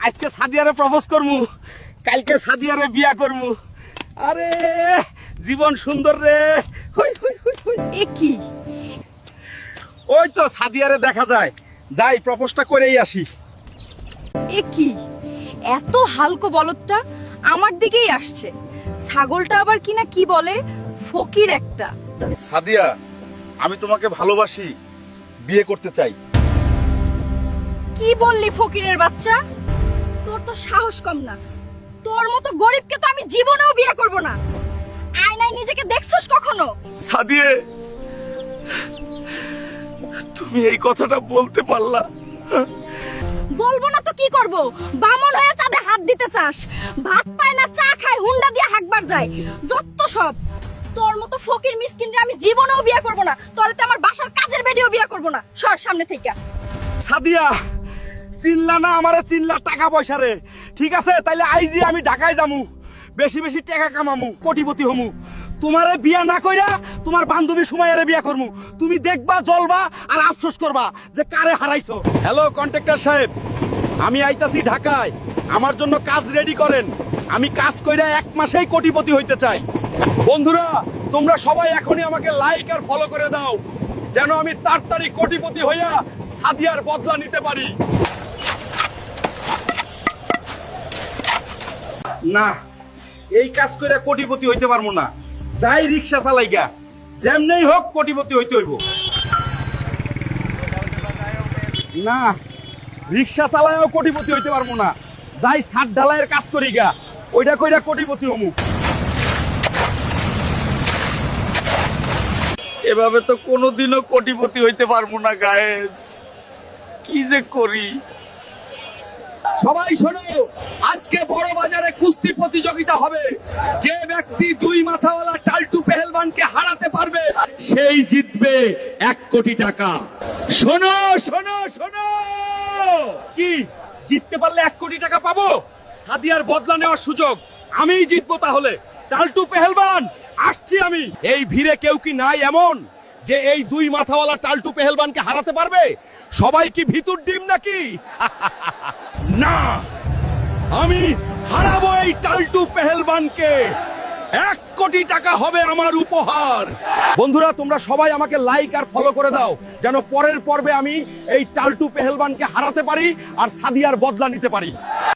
আজকে সাদিয়ারে প্রপোজ করমু, কালকে সাদিয়ারে বিয়া করমু। আরে জীবন সুন্দর রে। হই হই হই হই। এ কি? ওই তো সাদিয়ারে দেখা যায়, যাই প্রপোজটা করেই আসি। এ কি? এত হালকা বলদটা আমার দিকেই আসছে। ছাগলটা আবার কিনা কি বলে, ফকির একটা। সাদিয়া, আমি তোমাকে ভালোবাসি, বিয়ে করতে চাই। কি বললি ফকিরের বাচ্চা? তোর তো সাহস কম না। তোর মতো গরিবকে তো আমি জীবনেও বিয়ে করব না। আয়নায় নিজেকে দেখছস কখনো? সাদিয়ে, তুমি এই কথাটা বলতে পারলা? বলবো না তো কি করব? বামন হয়ে চাঁদে হাত দিতে চাস? ভাত পায় না, চা খায়, হুন্ডা দিয়ে হাঁকবার যায়। যত সব। তোর মতো ফকির মিসকিনরে আমি জীবনেও বিয়ে করব না। তোরতে আমার বাসার কাজের বেডিও বিয়ে করব না। সর সামনে থেকে। সাদিয়া, চিনলা না আমারে, চিনলা টাকা পয়সা রে। ঠিক আছে, তাইলে আইজি আমি ঢাকায় যামু, বেশি বেশি টাকা কামামু, কোটিপতি হমু। তোমারে বিয়া না কইরা তোমার বান্ধবী সুমাইয়ারে বিয়া করমু। তুমি দেখবা, জ্বলবা আর আফসোস করবা যে কারে হারাইছো। হ্যালো কন্ট্রাক্টর সাহেব, আমি আইতাছি ঢাকায়, আমার জন্য কাজ রেডি করেন। আমি কাজ কইরা 1 মাসেই কোটিপতি হইতে চাই। বন্ধুরা, তোমরা সবাই এখনই আমাকে লাইক আর ফলো করে দাও, যেন আমি তাড়াতাড়ি কোটিপতি হইয়া সাদিয়ার বদলা নিতে পারি। না, এই কাজ করে কোটিপতি হইতে পারবো না। যাই রিক্সা চালাইগা, যেমনেই হোক কোটিপতি হইতে হইব। না, রিক্সা চালায়ও কোটিপতি হইতে পারবো না। যাই ছাদ ঢালাইয়ের কাজ করি গা, ওইটা কইরা কোটিপতি হমু। এভাবে তো কোনোদিনও কোটিপতি হইতে পারবো না গায়েস, কি যে করি। সবাই শোনো, আজকে বড় বাজারে কুস্তি প্রতিযোগিতা হবে। যে ব্যক্তি 2 মাথাওয়ালা টাল্টু পেহেলবানকে হারাতে পারবে, সেই জিতবে 1 কোটি টাকা। শোনো শোনো শোনো, কি জিততে পারলে 1 কোটি টাকা পাবো? সাদিয়ার বদলা নেওয়ার সুযোগ আমিই জিতবো। তাহলে টাল্টু পেহেলবান, আসছি আমি। এই ভিড়ে কেউ কি নাই এমন যে এই 2 মাথাওয়ালা টাল্টু পেহেলবানকে হারাতে পারবে? সবাই কি ভিতুর ডিম নাকি? না, আমি হারাবো এই টাল্টু পেহেলবানকে। 1 কোটি টাকা হবে আমার উপহার। বন্ধুরা, তোমরা সবাই আমাকে লাইক আর ফলো করে দাও, যেন পরের পর্বে আমি এই টাল্টু পেহেলবানকে হারাতে পারি আর সাদিয়ার বদলা নিতে পারি।